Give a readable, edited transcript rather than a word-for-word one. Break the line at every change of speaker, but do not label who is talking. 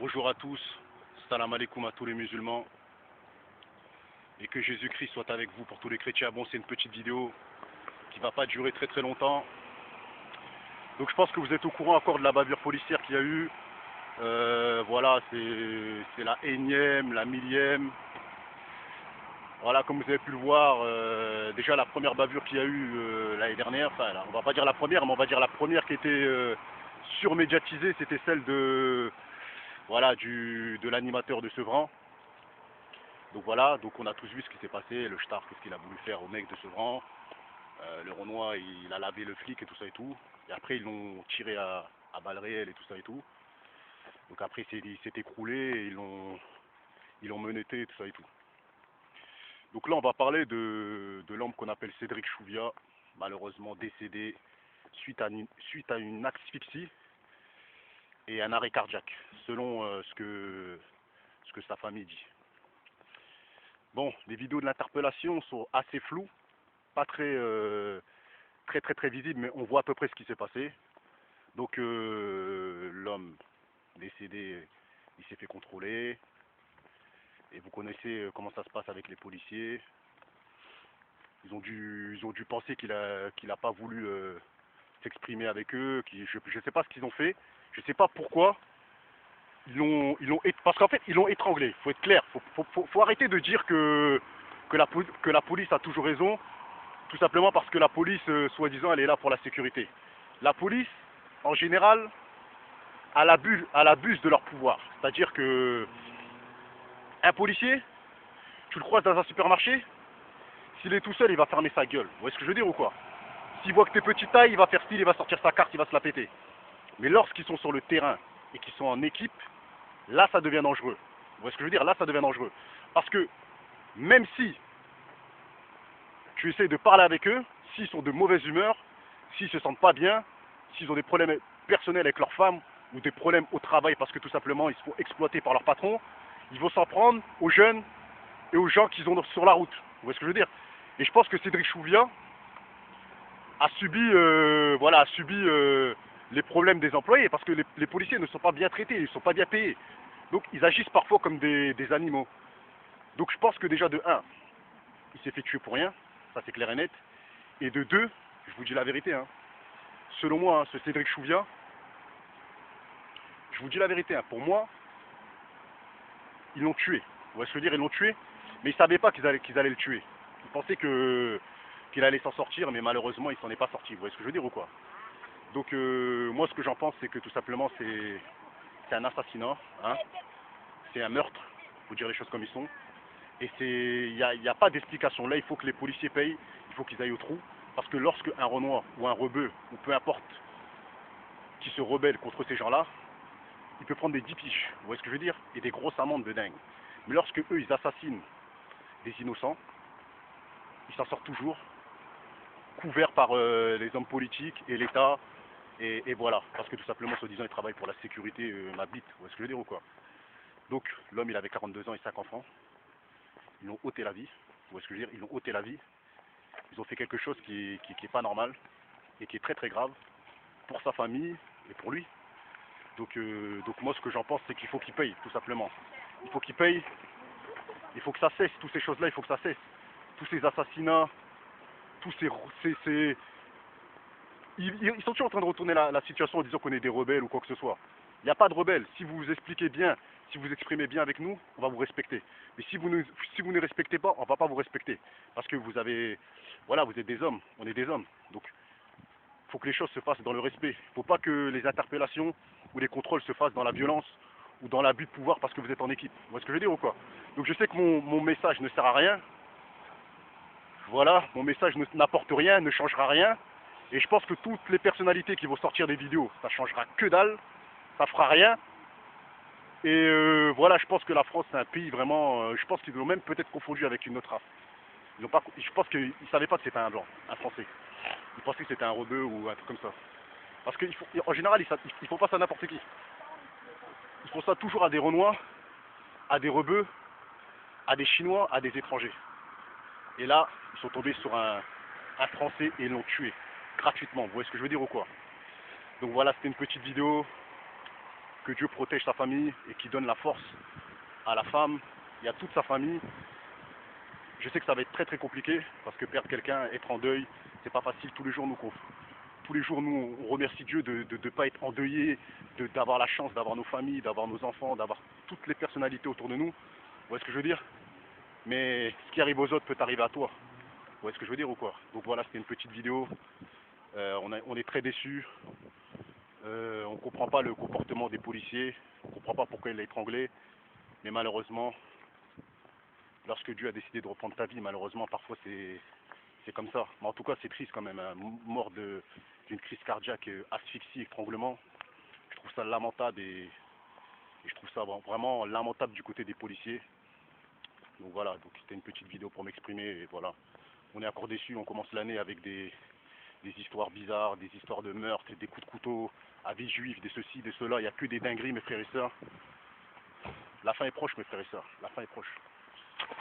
Bonjour à tous, salam alaikum à tous les musulmans, et que Jésus-Christ soit avec vous pour tous les chrétiens. Bon, c'est une petite vidéo qui va pas durer très longtemps. Donc je pense que vous êtes au courant encore de la bavure policière qu'il y a eu. Voilà, c'est la énième, la millième. Voilà, comme vous avez pu le voir, déjà la première bavure qu'il y a eu l'année dernière, enfin là, on va pas dire la première, mais on va dire la première qui était surmédiatisée, c'était celle de voilà de l'animateur de Sevran. Donc voilà, donc on a tous vu ce qui s'est passé, le Star, qu'est-ce qu'il a voulu faire au mec de Sevran, le Renoir, il a lavé le flic et tout ça et tout, et après ils l'ont tiré à balles réelles et tout ça et tout. Donc après il s'est écroulé et ils l'ont menotté et tout ça et tout. Donc là on va parler de l'homme qu'on appelle Cédric Chouviat, malheureusement décédé suite à une asphyxie et un arrêt cardiaque, selon ce que sa famille dit. Bon, les vidéos de l'interpellation sont assez floues, pas très visibles, mais on voit à peu près ce qui s'est passé. Donc l'homme décédé, il s'est fait contrôler, et vous connaissez comment ça se passe avec les policiers. Ils ont dû penser qu'il a pas voulu s'exprimer avec eux, je sais pas ce qu'ils ont fait, je sais pas pourquoi. Parce qu'en fait ils l'ont étranglé, faut être clair, faut arrêter de dire que la police a toujours raison, tout simplement parce que la police, soi-disant, elle est là pour la sécurité. La police, en général, elle abuse de leur pouvoir. C'est-à-dire que un policier, tu le croises dans un supermarché, s'il est tout seul, il va fermer sa gueule. Vous voyez ce que je veux dire ou quoi? S'il voit que t'es petite taille, il va faire style, il va sortir sa carte, il va se la péter. Mais lorsqu'ils sont sur le terrain et qu'ils sont en équipe, là, ça devient dangereux. Vous voyez ce que je veux dire? Là, ça devient dangereux. Parce que même si tu essaies de parler avec eux, s'ils sont de mauvaise humeur, s'ils se sentent pas bien, s'ils ont des problèmes personnels avec leur femme ou des problèmes au travail parce que tout simplement ils se font exploiter par leur patron, ils vont s'en prendre aux jeunes et aux gens qu'ils ont sur la route. Vous voyez ce que je veux dire? Et je pense que Cédric Chouviat a subi, les problèmes des employés parce que les policiers ne sont pas bien traités, ils ne sont pas bien payés. Donc ils agissent parfois comme des animaux. Donc je pense que déjà de un, il s'est fait tuer pour rien, ça c'est clair et net. Et de deux, je vous dis la vérité, hein, selon moi, hein, ce Cédric Chouviat, je vous dis la vérité, hein, pour moi, ils l'ont tué. Vous voyez ce que je veux dire? Ils l'ont tué, mais ils ne savaient pas qu'ils allaient le tuer. Ils pensaient qu'il allait s'en sortir, mais malheureusement, il s'en est pas sorti. Vous voyez ce que je veux dire ou quoi? Donc moi, ce que j'en pense, c'est que tout simplement, c'est un assassinat, hein, c'est un meurtre, il faut dire les choses comme ils sont. Et il n'y a pas d'explication. Là, il faut que les policiers payent, il faut qu'ils aillent au trou. Parce que lorsque un Renoir ou un rebeu, ou peu importe, qui se rebelle contre ces gens-là, il peut prendre des 10 piges, vous voyez ce que je veux dire? Et des grosses amendes de dingue. Mais lorsque eux, ils assassinent des innocents, ils s'en sortent toujours, couverts par les hommes politiques et l'État, et voilà. Parce que tout simplement, soi-disant, ils travaillent pour la sécurité, ma bite, vous voyez ce que je veux dire ou quoi? Donc, l'homme, il avait 42 ans et 5 enfants. Ils l'ont ôté la vie, vous voyez ce que je veux dire? Ils l'ont ôté la vie. Ils ont fait quelque chose qui est pas normal et qui est très grave pour sa famille et pour lui. Donc moi ce que j'en pense c'est qu'il faut qu'il paye tout simplement. Il faut qu'il paye, il faut que ça cesse, toutes ces choses-là, il faut que ça cesse. Tous ces assassinats, tous ces... Ils sont toujours en train de retourner la situation en disant qu'on est des rebelles ou quoi que ce soit. Il n'y a pas de rebelles. Si vous vous expliquez bien, si vous vous exprimez bien avec nous, on va vous respecter. Mais si vous ne respectez pas, on ne va pas vous respecter. Parce que vous avez... Voilà, vous êtes des hommes, on est des hommes. Donc il faut que les choses se fassent dans le respect. Il ne faut pas que les interpellations ou les contrôles se fassent dans la violence ou dans l'abus de pouvoir parce que vous êtes en équipe. Vous voyez ce que je veux dire ou quoi? Donc je sais que mon message ne sert à rien. Voilà, mon message n'apporte rien, ne changera rien. Et je pense que toutes les personnalités qui vont sortir des vidéos, ça changera que dalle, ça fera rien. Et voilà, je pense que la France c'est un pays vraiment, je pense qu'ils l'ont même peut-être confondu avec une autre race. Je pense qu'ils ne savaient pas que c'était un blanc, un français. Ils pensaient que c'était un rebeu ou un truc comme ça. Parce qu'en général, ils font pas ça à n'importe qui. Ils font ça toujours à des Renois, à des rebeux, à des Chinois, à des étrangers. Et là, ils sont tombés sur un Français et l'ont tué gratuitement. Vous voyez ce que je veux dire ou quoi? Donc voilà, c'était une petite vidéo. que Dieu protège sa famille et qui donne la force à la femme et à toute sa famille. Je sais que ça va être très très compliqué parce que perdre quelqu'un, être en deuil, c'est pas facile. Tous les jours nous on remercie Dieu de ne pas être endeuillé, d'avoir la chance d'avoir nos familles, d'avoir nos enfants, d'avoir toutes les personnalités autour de nous. Vous voyez ce que je veux dire? Mais ce qui arrive aux autres peut arriver à toi. Vous voyez ce que je veux dire ou quoi? Donc voilà, c'était une petite vidéo. On est très déçus. On ne comprend pas le comportement des policiers. On ne comprend pas pourquoi il l'a étranglé. Mais malheureusement, lorsque Dieu a décidé de reprendre ta vie, malheureusement, parfois c'est comme ça. Mais en tout cas, c'est triste quand même. Hein. Mort d'une crise cardiaque, asphyxie, étranglement. Je trouve ça lamentable et je trouve ça vraiment lamentable du côté des policiers. Donc voilà, donc c'était une petite vidéo pour m'exprimer. Et voilà, on est encore déçus. On commence l'année avec des histoires bizarres, des histoires de meurtres, des coups de couteau à vie juive, des ceci, des cela. Il n'y a que des dingueries, mes frères et sœurs. La fin est proche, mes frères et sœurs. La fin est proche.